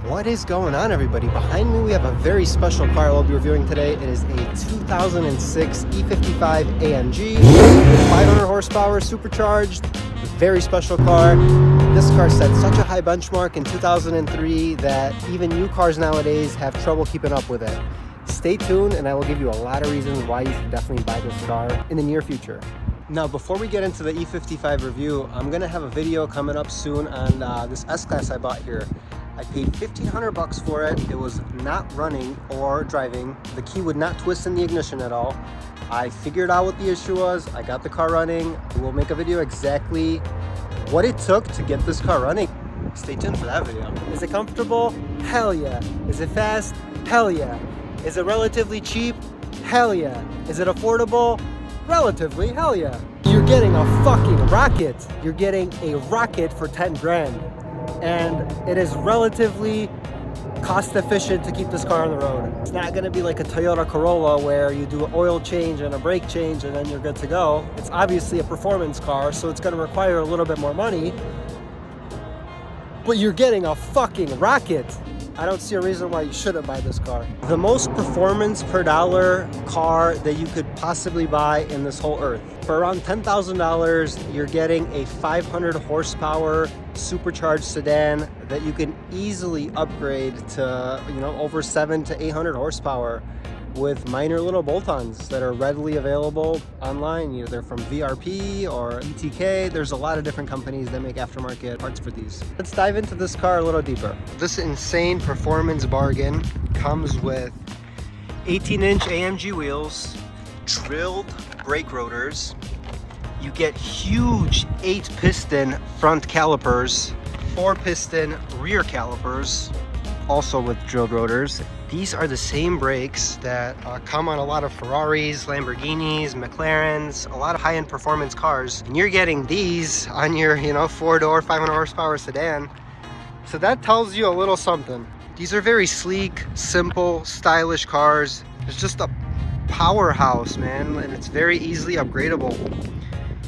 What is going on, everybody? Behind me we have a very special car I'll be reviewing today. It is a 2006 E55 AMG, 500 horsepower, supercharged, very special car. This car set such a high benchmark in 2003 that even new cars nowadays have trouble keeping up with it. Stay tuned and I will give you a lot of reasons why you should definitely buy this car in the near future. Now, before we get into the E55 review, I'm gonna have a video coming up soon on this S-Class I bought here. I paid $1,500 for it. It was not running or driving. The key would not twist in the ignition at all. I figured out what the issue was. I got the car running. We'll make a video exactly what it took to get this car running. Stay tuned for that video. Is it comfortable? Hell yeah. Is it fast? Hell yeah. Is it relatively cheap? Hell yeah. Is it affordable? Relatively, hell yeah. You're getting a fucking rocket. You're getting a rocket for 10 grand. And it is relatively cost efficient to keep this car on the road. It's not gonna be like a Toyota Corolla where you do an oil change and a brake change and then you're good to go. It's obviously a performance car, so it's gonna require a little bit more money. But you're getting a fucking rocket. I don't see a reason why you shouldn't buy this car. The most performance per dollar car that you could possibly buy in this whole earth. For around $10,000, you're getting a 500 horsepower supercharged sedan that you can easily upgrade to, over 700 to 800 horsepower with minor little bolt-ons that are readily available online, either from VRP or ETK. There's a lot of different companies that make aftermarket parts for these. Let's dive into this car a little deeper. This insane performance bargain comes with 18-inch AMG wheels, drilled brake rotors. You get huge 8-piston front calipers, 4-piston rear calipers, also with drilled rotors. These are the same brakes that come on a lot of Ferraris, Lamborghinis, McLarens, a lot of high-end performance cars. And you're getting these on your, 4-door, 500 horsepower sedan. So that tells you a little something. These are very sleek, simple, stylish cars. It's just a powerhouse, man, and it's very easily upgradable.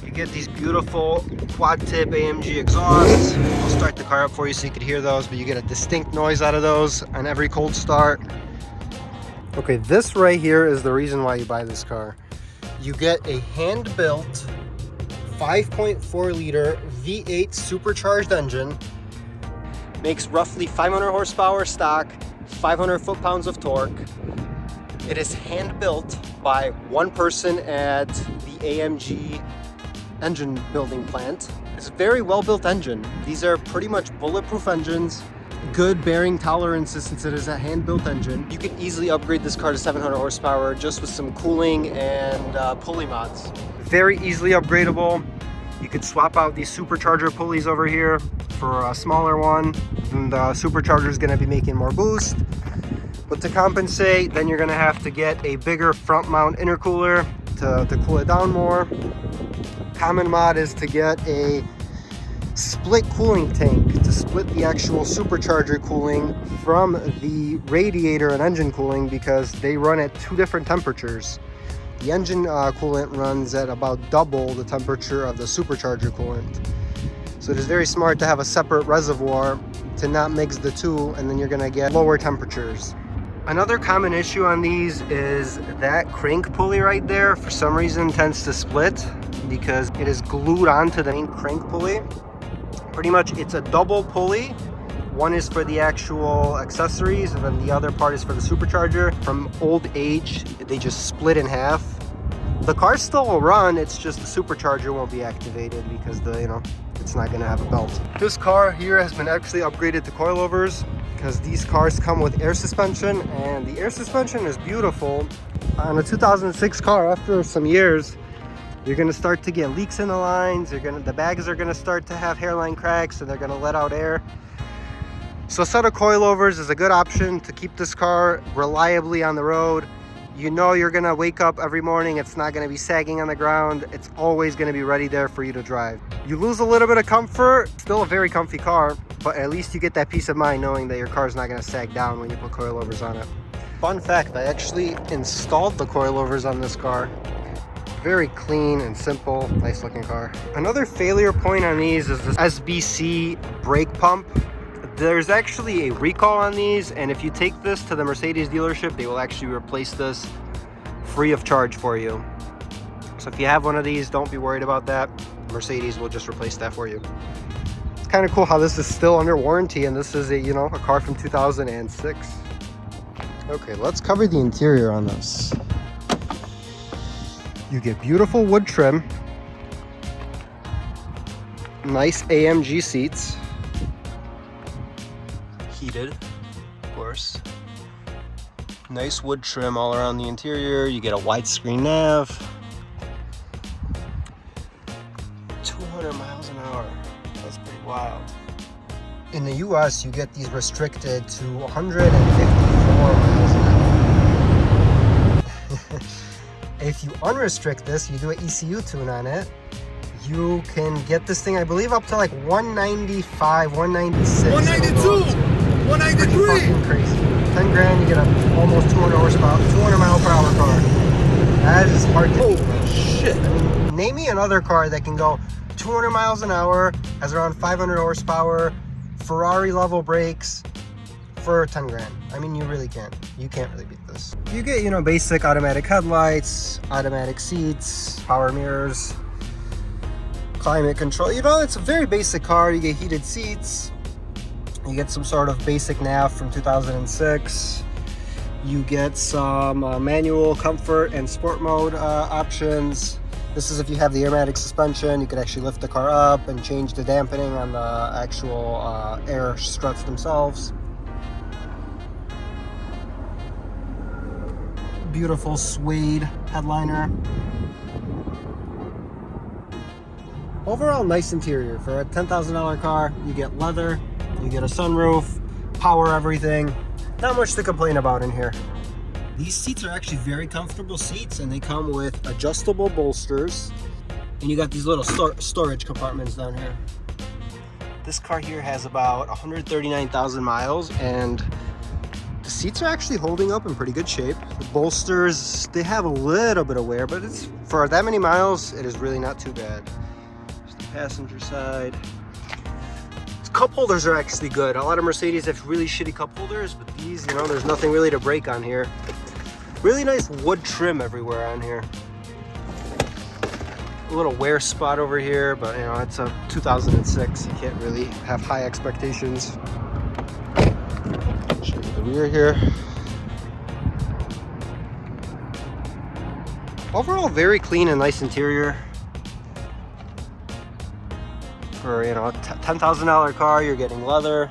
You get these beautiful quad-tip AMG exhausts. I'll start the car up for you so you could hear those, but you get a distinct noise out of those on every cold start. Okay, this right here is the reason why you buy this car. You get a hand-built 5.4 liter V8 supercharged engine. Makes roughly 500 horsepower stock, 500 foot-pounds of torque. It is hand-built by one person at the AMG engine building plant. It's a very well-built engine. These are pretty much bulletproof engines, good bearing tolerances since it is a hand-built engine. You can easily upgrade this car to 700 horsepower just with some cooling and pulley mods. Very easily upgradable. You could swap out these supercharger pulleys over here for a smaller one, and the supercharger is going to be making more boost. But to compensate, then you're going to have to get a bigger front mount intercooler to cool it down more. Common mod is to get a split cooling tank to split the actual supercharger cooling from the radiator and engine cooling because they run at two different temperatures. The engine coolant runs at about double the temperature of the supercharger coolant. So it is very smart to have a separate reservoir to not mix the two, and then you're going to get lower temperatures. Another common issue on these is that crank pulley right there for some reason tends to split because it is glued onto the main crank pulley. Pretty much it's a double pulley. One is for the actual accessories and then the other part is for the supercharger. From old age, they just split in half. The car still will run, it's just the supercharger won't be activated because it's not gonna have a belt. This car here has been actually upgraded to coilovers because these cars come with air suspension, and the air suspension is beautiful. On a 2006 car, after some years, you're gonna start to get leaks in the lines. The bags are gonna start to have hairline cracks, and they're gonna let out air. So a set of coilovers is a good option to keep this car reliably on the road. You're gonna wake up every morning, it's not gonna be sagging on the ground. It's always gonna be ready there for you to drive. You lose a little bit of comfort, still a very comfy car, but at least you get that peace of mind knowing that your car is not gonna sag down when you put coilovers on it. Fun fact, I actually installed the coilovers on this car. Very clean and simple, nice looking car. Another failure point on these is this SBC brake pump. There's actually a recall on these, and if you take this to the Mercedes dealership, they will actually replace this free of charge for you. So if you have one of these, don't be worried about that. Mercedes will just replace that for you. It's kind of cool how this is still under warranty, and this is a, you know, a car from 2006. Okay, let's cover the interior on this. You get beautiful wood trim, nice AMG seats, heated, of course. Nice wood trim all around the interior. You get a widescreen nav. 200 miles an hour. That's pretty wild. In the US, you get these restricted to 154 miles an hour. If you unrestrict this, you do an ECU tune on it, you can get this thing, I believe, up to like 195, 196. 192, 193. Pretty fucking crazy. 10 grand, you get a almost 200 horsepower, 200 mile per hour car. That is hard to beat. Holy shit. I mean, name me another car that can go 200 miles an hour, has around 500 horsepower, Ferrari level brakes for 10 grand. I mean, you really can't. You can't really beat this. You get, you know, basic automatic headlights, automatic seats, power mirrors, climate control. You know, it's a very basic car. You get heated seats. You get some sort of basic nav from 2006. You get some manual comfort and sport mode options. This is if you have the airmatic suspension. You could actually lift the car up and change the dampening on the actual air struts themselves. Beautiful suede headliner. Overall, nice interior. For a $10,000 car, you get leather, you get a sunroof, power everything. Not much to complain about in here. These seats are actually very comfortable seats, and they come with adjustable bolsters. And you got these little storage compartments down here. This car here has about 139,000 miles, and the seats are actually holding up in pretty good shape. The bolsters, they have a little bit of wear, but it's for that many miles, it is really not too bad. Just the passenger side. Cup holders are actually good. A lot of Mercedes have really shitty cup holders, but these, you know, there's nothing really to break on here. Really nice wood trim everywhere on here. A little wear spot over here, but you know, it's a 2006. You can't really have high expectations. Show you the rear here. Overall, very clean and nice interior. For, you know, a $10,000 car, you're getting leather,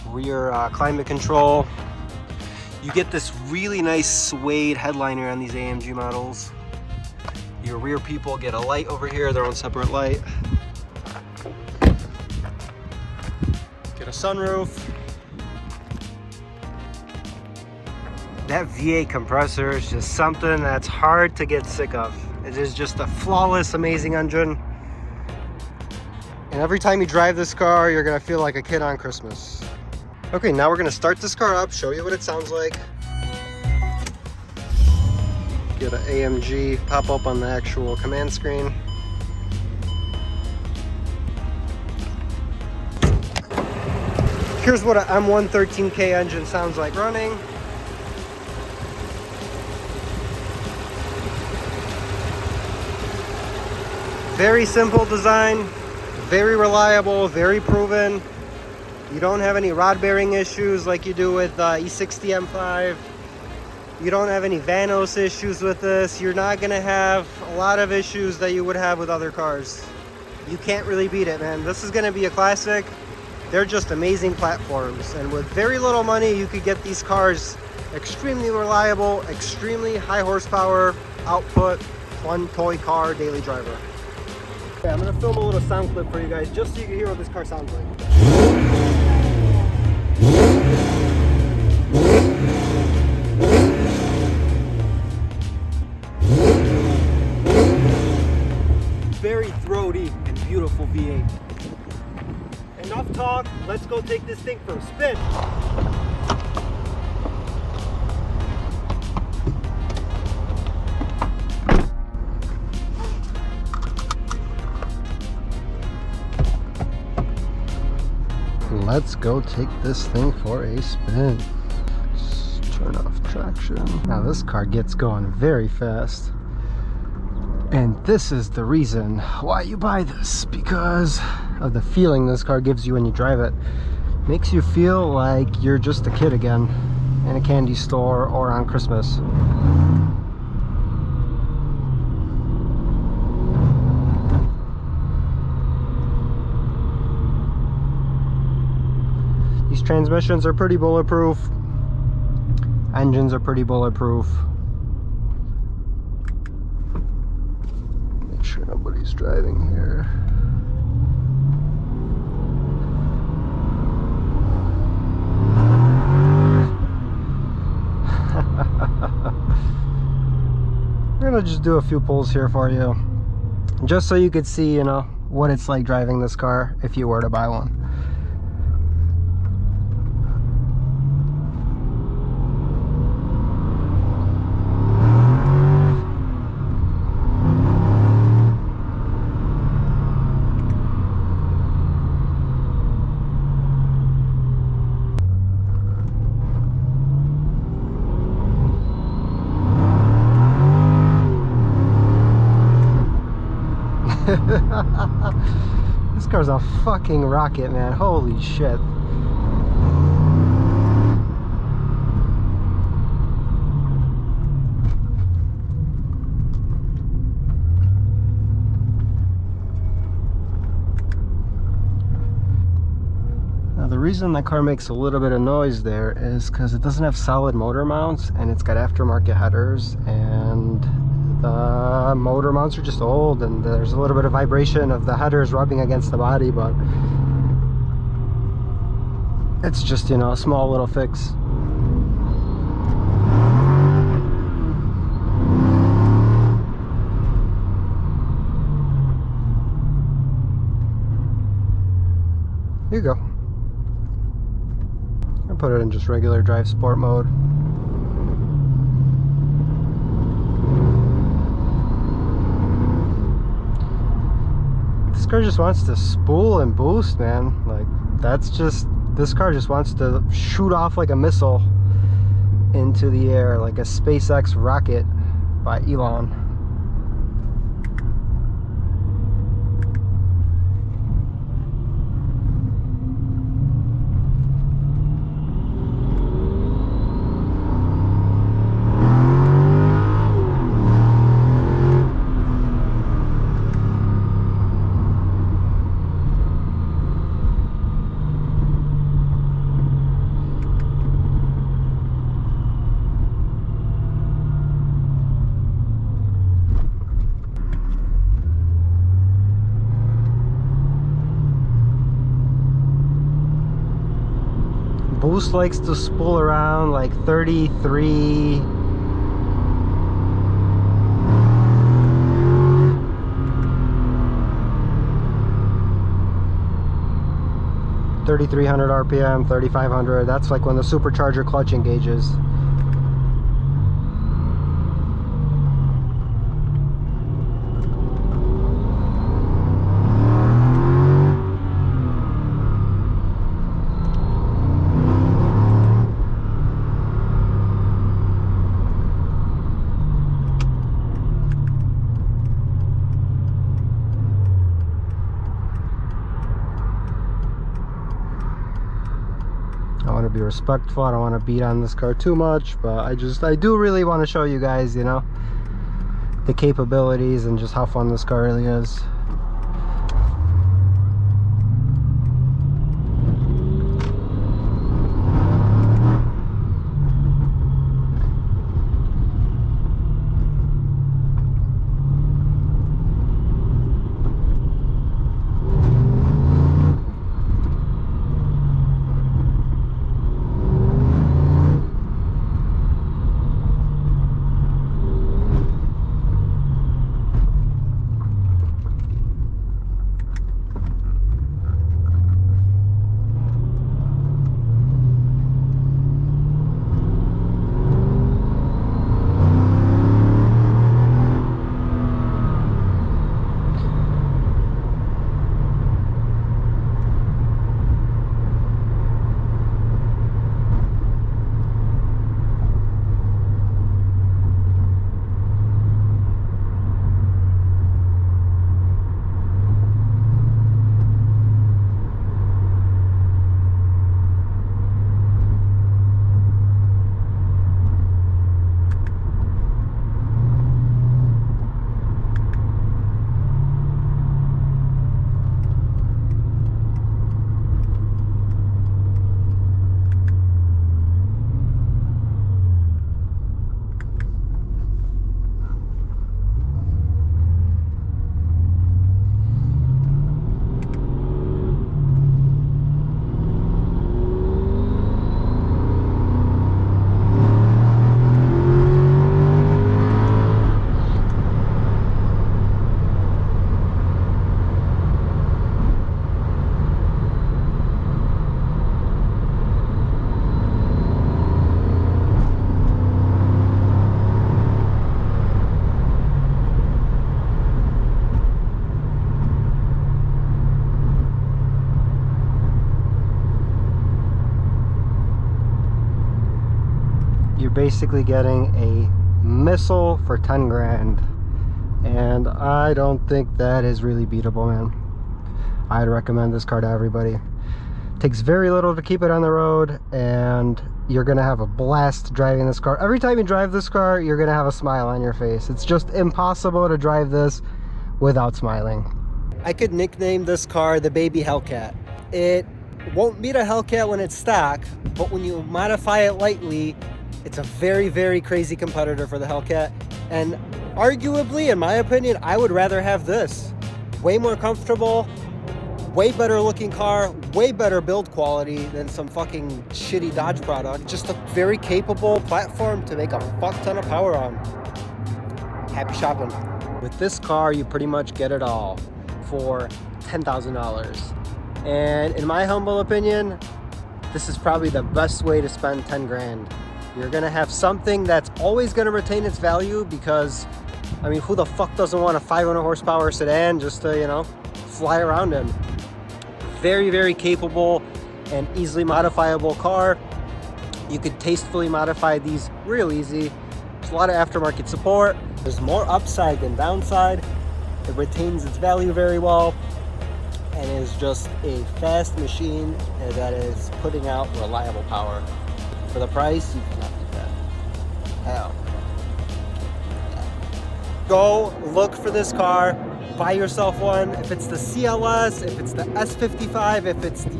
rear climate control. You get this really nice suede headliner on these AMG models. Your rear people get a light over here, their own separate light. Get a sunroof. That V8 compressor is just something that's hard to get sick of. It is just a flawless, amazing engine. And every time you drive this car, you're gonna feel like a kid on Christmas. Okay, now we're gonna start this car up, show you what it sounds like. Get an AMG pop up on the actual command screen. Here's what an M113K engine sounds like running. Very simple design. Very reliable, very proven. You don't have any rod bearing issues like you do with E60 M5. You don't have any Vanos issues with this. You're not gonna have a lot of issues that you would have with other cars. You can't really beat it, man. This is gonna be a classic. They're just amazing platforms. And with very little money, you could get these cars extremely reliable, extremely high horsepower output, fun toy car, daily driver. Okay, I'm gonna film a little sound clip for you guys just so you can hear what this car sounds like. Very throaty and beautiful V8. Enough talk, let's go take this thing for a spin. let's go take this thing for a spin. Let's turn off traction. Now this car gets going very fast. And this is the reason why you buy this, because of the feeling this car gives you when you drive it. Makes you feel like you're just a kid again in a candy store or on Christmas. These transmissions are pretty bulletproof. Engines are pretty bulletproof. Make sure nobody's driving here. I'm gonna just do a few pulls here for you, just so you could see, you know, what it's like driving this car if you were to buy one. This car's a fucking rocket, man. Holy shit. Now the reason that car makes a little bit of noise there is because it doesn't have solid motor mounts, and it's got aftermarket headers, and the motor mounts are just old, and there's a little bit of vibration of the headers rubbing against the body, but it's just, you know, a small little fix. Here you go. I'll put it in just regular drive sport mode. This car just wants to spool and boost, man. Like, that's just, this car just wants to shoot off like a missile into the air, like a SpaceX rocket by Elon. Boost likes to spool around like 33. 3,300 RPM, 3,500. That's like when the supercharger clutch engages. I want to be respectful. I don't want to beat on this car too much, but I do really want to show you guys, you know, the capabilities and just how fun this car really is. you're basically getting a missile for 10 grand. And I don't think that is really beatable, man. I'd recommend this car to everybody. Takes very little to keep it on the road, and you're gonna have a blast driving this car. Every time you drive this car, you're gonna have a smile on your face. It's just impossible to drive this without smiling. I could nickname this car the baby Hellcat. It won't beat a Hellcat when it's stock, but when you modify it lightly, it's a very, very crazy competitor for the Hellcat. And arguably, in my opinion, I would rather have this. Way more comfortable, way better looking car, way better build quality than some fucking shitty Dodge product. Just a very capable platform to make a fuck ton of power on. Happy shopping. With this car, you pretty much get it all for $10,000. And in my humble opinion, this is probably the best way to spend 10 grand. You're gonna have something that's always gonna retain its value because, I mean, who the fuck doesn't want a 500 horsepower sedan just to, you know, fly around in? Very, very capable and easily modifiable car. You could tastefully modify these real easy. There's a lot of aftermarket support. There's more upside than downside. It retains its value very well and is just a fast machine that is putting out reliable power. For the price, you cannot beat that. Hell. Go look for this car. Buy yourself one. If it's the CLS, if it's the S55, if it's the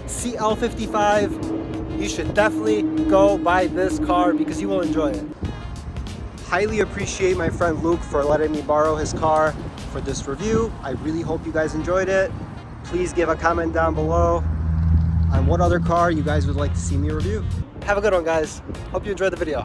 CL55, you should definitely go buy this car because you will enjoy it. Highly appreciate my friend Luke for letting me borrow his car for this review. I really hope you guys enjoyed it. Please give a comment down below on what other car you guys would like to see me review. Have a good one, guys. Hope you enjoyed the video.